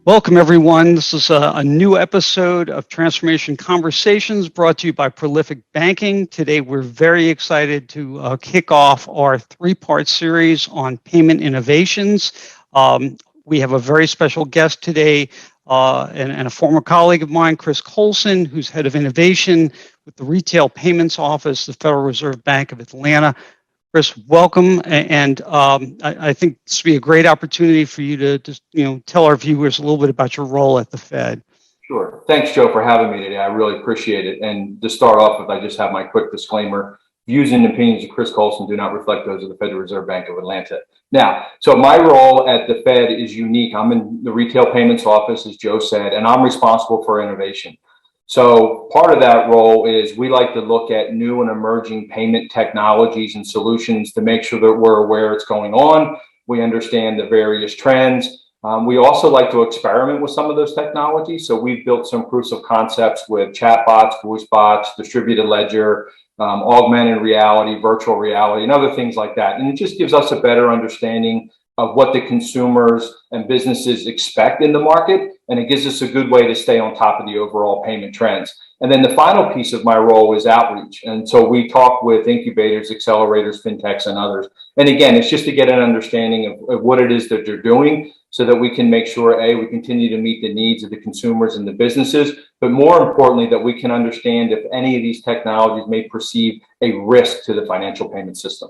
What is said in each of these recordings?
Welcome, everyone. This is a new episode of Transformation Conversations brought to you by Prolific Banking. Today, we're very excited to kick off our three-part series on payment innovations. We have a very special guest today and a former colleague of mine, Chris Colson, who's head of innovation with the Retail Payments Office, the Federal Reserve Bank of Atlanta. Chris, welcome, and I think this would be a great opportunity for you to just tell our viewers a little bit about your role at the Fed. Sure. Thanks, Joe, for having me today. I really appreciate it. And to start off with, I just have my quick disclaimer. Views and opinions of Chris Colson do not reflect those of the Federal Reserve Bank of Atlanta. Now, so my role at the Fed is unique. I'm in the Retail Payments Office, as Joe said, and I'm responsible for innovation. So part of that role is we like to look at new and emerging payment technologies and solutions to make sure that we're aware it's going on. We understand the various trends. We also like to experiment with some of those technologies. So we've built some proofs of concepts with chatbots, voice bots, distributed ledger, augmented reality, virtual reality, and other things like that. And it just gives us a better understanding of what the consumers and businesses expect in the market. And it gives us a good way to stay on top of the overall payment trends. And then the final piece of my role is outreach. And so we talk with incubators, accelerators, fintechs, and others. And again, it's just to get an understanding of what it is that they're doing so that we can make sure, A, we continue to meet the needs of the consumers and the businesses, but more importantly, that we can understand if any of these technologies may perceive a risk to the financial payment system.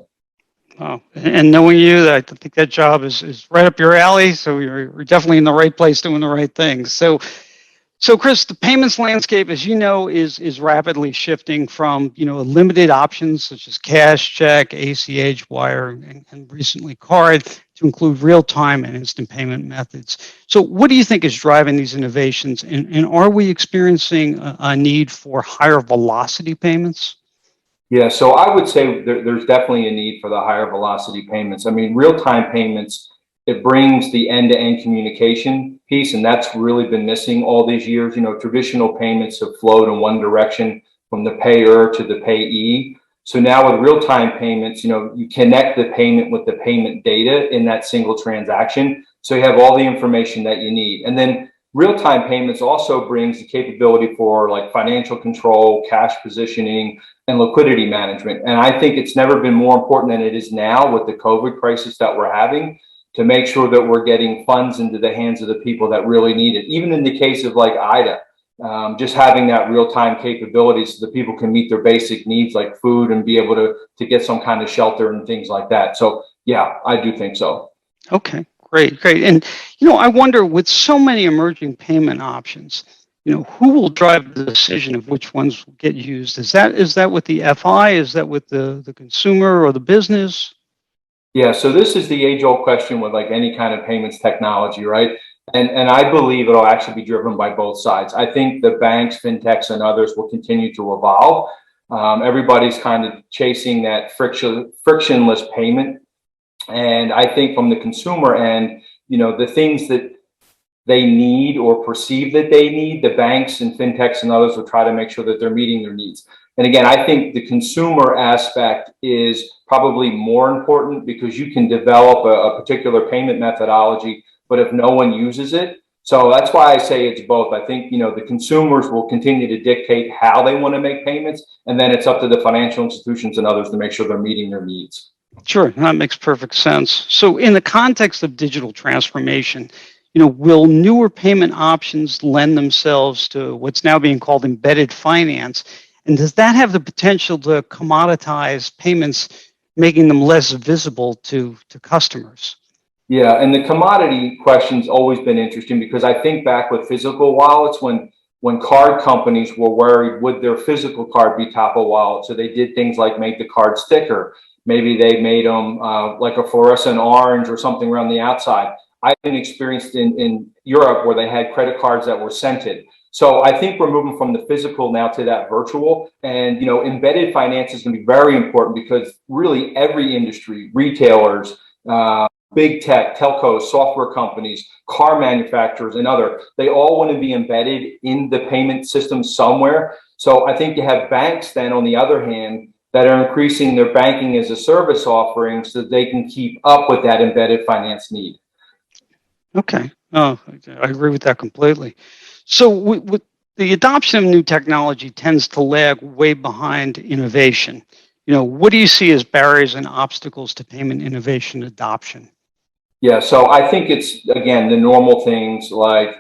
Oh, and knowing you, I think that job is right up your alley. So you're definitely in the right place doing the right things. So Chris, the payments landscape, as you know, is rapidly shifting from limited options such as cash, check, ACH, wire, and recently card to include real-time and instant payment methods. So what do you think is driving these innovations, and are we experiencing a need for higher velocity payments? Yeah, so I would say there's definitely a need for the higher velocity payments. I mean, real-time payments, it brings the end-to-end communication piece, and that's really been missing all these years. Traditional payments have flowed in one direction from the payer to the payee. So now with real-time payments, you connect the payment with the payment data in that single transaction. So you have all the information that you need. And then real-time payments also brings the capability for like financial control, cash positioning, and liquidity management. And I think it's never been more important than it is now with the COVID crisis that we're having to make sure that we're getting funds into the hands of the people that really need it. Even in the case of like IDA, just having that real-time capability so that people can meet their basic needs like food and be able to get some kind of shelter and things like that. So yeah, I do think so. Okay, great. And I wonder, with so many emerging payment options, who will drive the decision of which ones will get used? Is that with the FI? Is that with the consumer or the business? Yeah, so this is the age-old question with like any kind of payments technology, right? And I believe it'll actually be driven by both sides. I think the banks, fintechs, and others will continue to evolve. Everybody's kind of chasing that frictionless payment. And I think from the consumer end, the things that they need or perceive that they need, the banks and fintechs and others will try to make sure that they're meeting their needs. And again, I think the consumer aspect is probably more important because you can develop a particular payment methodology, but if no one uses it, so that's why I say it's both. I think, the consumers will continue to dictate how they want to make payments, and then it's up to the financial institutions and others to make sure they're meeting their needs. Sure, that makes perfect sense. So in the context of digital transformation, will newer payment options lend themselves to what's now being called embedded finance? And does that have the potential to commoditize payments, making them less visible to customers? Yeah, and the commodity question's always been interesting because I think back with physical wallets when card companies were worried, would their physical card be top of wallet? So they did things like make the card thicker. Maybe they made them like a fluorescent orange or something around the outside. I've been experienced in Europe where they had credit cards that were scented. So I think we're moving from the physical now to that virtual. And, embedded finance is going to be very important because really every industry, retailers, big tech, telcos, software companies, car manufacturers, and other, they all want to be embedded in the payment system somewhere. So I think you have banks then, on the other hand, that are increasing their banking as a service offering so that they can keep up with that embedded finance need. Okay. Oh, I agree with that completely. So with the adoption of new technology tends to lag way behind innovation. What do you see as barriers and obstacles to payment innovation adoption? Yeah, so I think it's, again, the normal things like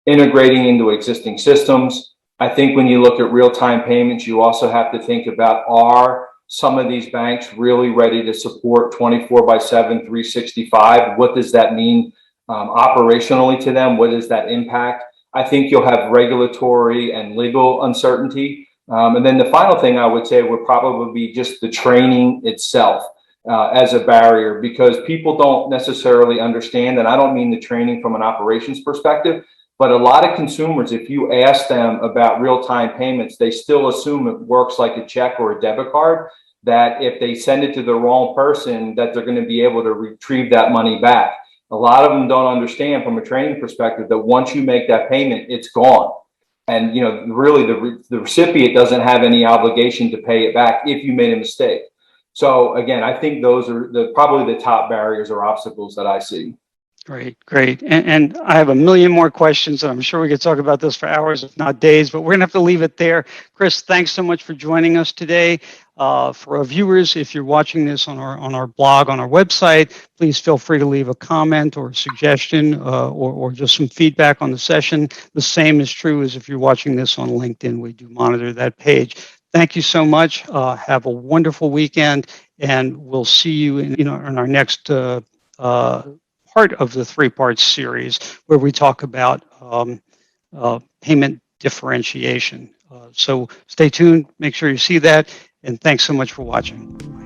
integrating into existing systems. I think when you look at real-time payments, you also have to think about, are some of these banks really ready to support 24/7, 365? What does that mean operationally to them? What does that impact? I think you'll have regulatory and legal uncertainty. And then the final thing I would say would probably be just the training itself as a barrier, because people don't necessarily understand, and I don't mean the training from an operations perspective, but a lot of consumers, if you ask them about real-time payments, they still assume it works like a check or a debit card, that if they send it to the wrong person, that they're going to be able to retrieve that money back. A lot of them don't understand from a training perspective that once you make that payment, it's gone. And really the recipient doesn't have any obligation to pay it back if you made a mistake. So again, I think those are probably the top barriers or obstacles that I see. Great, great. And I have a million more questions, and I'm sure we could talk about this for hours, if not days, but we're going to have to leave it there. Chris, thanks so much for joining us today. For our viewers, if you're watching this on our blog, on our website, please feel free to leave a comment or a suggestion or just some feedback on the session. The same is true as if you're watching this on LinkedIn. We do monitor that page. Thank you so much. Have a wonderful weekend, and we'll see you in our next part of the three-part series where we talk about payment differentiation. So stay tuned, make sure you see that, and thanks so much for watching.